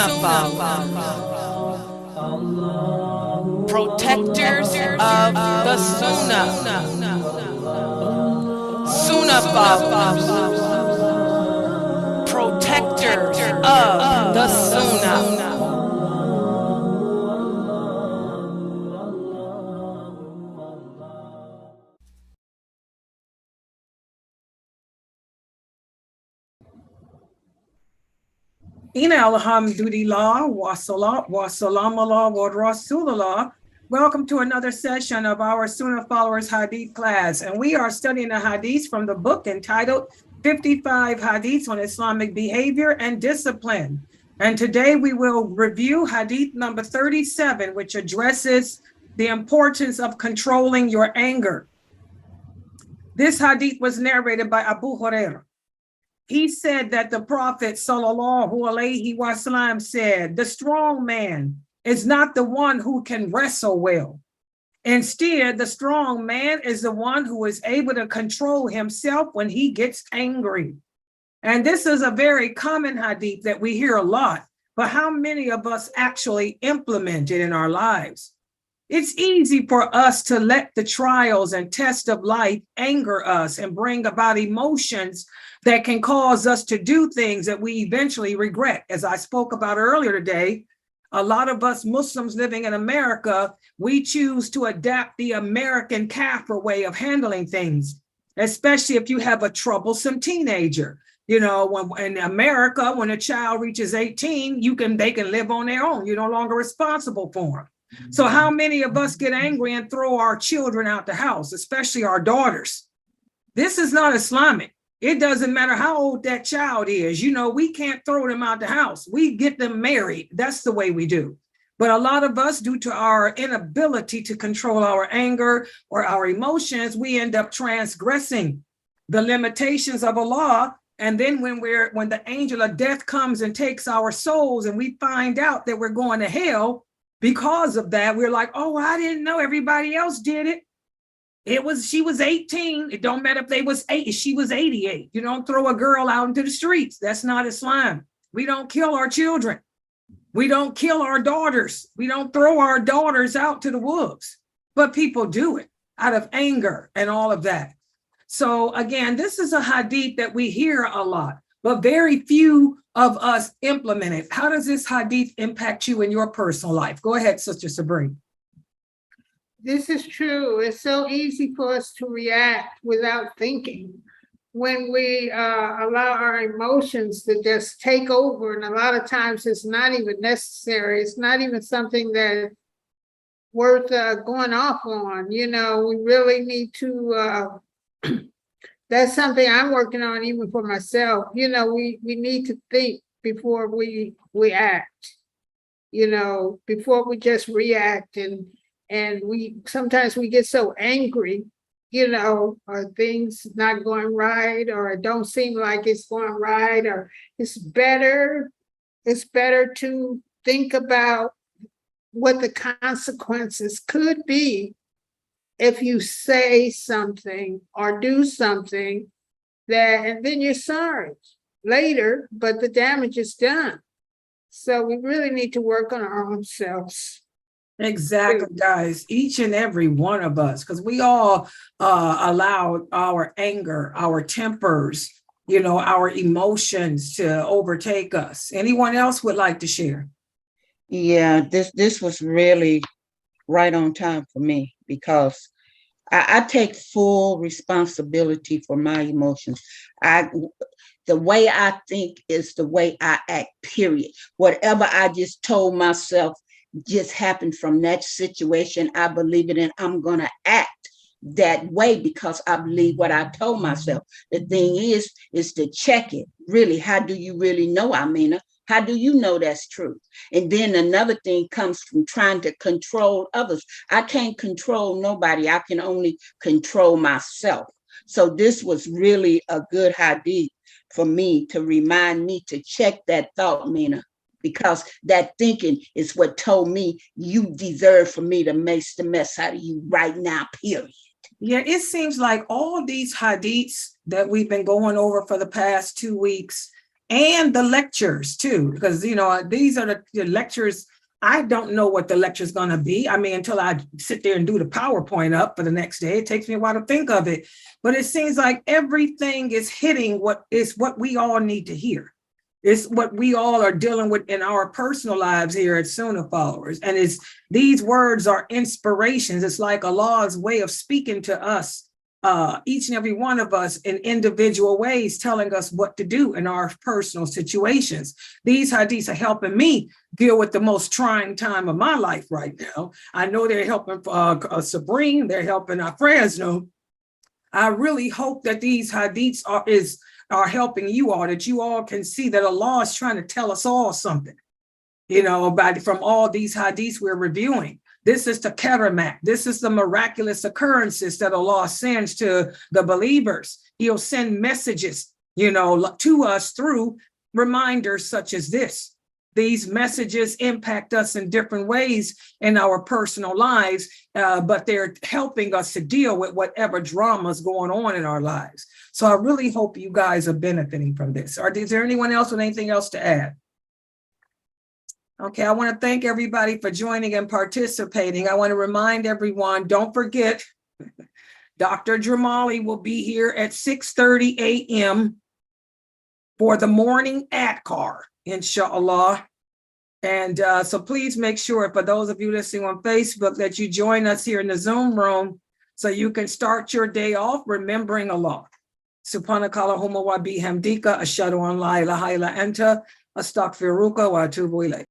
Sunnahfollowers, protectors of the Sunnah, Sunnahfollowers, protectors of the Sunnah. Ina alhamdulillah wa salam Allah wa rasulullah. Welcome to another session of our Sunnahfollowers Hadith class. And we are studying the Hadith from the book entitled 55 Hadiths on Islamic Behavior and Discipline. And today we will review Hadith number 37, which addresses the importance of controlling your anger. This Hadith was narrated by Abu Hurairah. He said that the Prophet sallallahu alaihi wasallam said, the strong man is not the one who can wrestle well. Instead, the strong man is the one who is able to control himself when he gets angry. And this is a very common hadith that we hear a lot, but how many of us actually implement it in our lives? It's easy for us to let the trials and tests of life anger us and bring about emotions that can cause us to do things that we eventually regret. As I spoke about earlier today, a lot of us Muslims living in America, we choose to adapt the American Kafir way of handling things, especially if you have a troublesome teenager. You know, when in America, when a child reaches 18, they can live on their own. You're no longer responsible for them. So how many of us get angry and throw our children out the house, especially our daughters? This is not Islamic. It doesn't matter how old that child is. You know, we can't throw them out the house. We get them married. That's the way we do. But a lot of us, due to our inability to control our anger or our emotions, we end up transgressing the limitations of Allah. And then when the angel of death comes and takes our souls and we find out that we're going to hell, because of that, we're like, oh, I didn't know, everybody else did it. She was 18. It don't matter if they was 8, she was 88. You don't throw a girl out into the streets. That's not Islam. We don't kill our children. We don't kill our daughters. We don't throw our daughters out to the wolves. But people do it out of anger and all of that. So again, this is a hadith that we hear a lot, but very few of us implement it. How does this hadith impact you in your personal life? Go ahead, Sister Sabrina. This is true. It's so easy for us to react without thinking when we allow our emotions to just take over. And a lot of times it's not even necessary. It's not even something that's worth going off on. You know, we really need to, that's something I'm working on even for myself. You know, we need to think before we act, you know, before we just react. And we sometimes we get so angry, you know, or things not going right, or it don't seem like it's going right, or it's better to think about what the consequences could be if you say something or do something and then you're sorry later, but the damage is done. So we really need to work on our own selves. Exactly, guys. Each and every one of us, because we all allow our anger, our tempers, you know, our emotions to overtake us. Anyone else would like to share? Yeah, this was really right on time for me, because I take full responsibility for my emotions. The way I think is the way I act, period. Whatever I just told myself just happened from that situation, I believe it, and I'm going to act that way because I believe what I told myself. The thing is to check it. Really, how do you really know, Amina? How do you know that's true? And then another thing comes from trying to control others. I can't control nobody. I can only control myself. So this was really a good hadith for me to remind me to check that thought, Mina, because that thinking is what told me you deserve for me to make the mess out of you right now, period. Yeah, it seems like all these hadiths that we've been going over for the past 2 weeks, and the lectures too, because these are the lectures. I don't know what the lecture is going to be. I mean, until I sit there and do the PowerPoint up for the next day, it takes me a while to think of it. But it seems like everything is hitting what we all need to hear. It's what we all are dealing with in our personal lives here at Sunnahfollowers. And these words are inspirations. It's like Allah's way of speaking to us, each and every one of us in individual ways, telling us what to do in our personal situations. These hadiths are helping me deal with the most trying time of my life right now. I know they're helping Sabrine, they're helping our Fresno. I really hope that these hadiths are helping you all, that you all can see that Allah is trying to tell us all something, from all these hadiths we're reviewing. This is the karamat. This is the miraculous occurrences that Allah sends to the believers. He'll send messages, to us through reminders such as this. These messages impact us in different ways in our personal lives, but they're helping us to deal with whatever drama is going on in our lives. So I really hope you guys are benefiting from this. Is there anyone else with anything else to add? Okay, I want to thank everybody for joining and participating. I want to remind everyone, don't forget, Dr. Jamali will be here at 6:30 a.m. for the morning Adkar, inshallah. And so please make sure, for those of you listening on Facebook, that you join us here in the Zoom room so you can start your day off remembering Allah. Subhanakallahumma wa bihamdika ashhadu an la ilaha illa anta astaghfiruka wa atubu ilayk.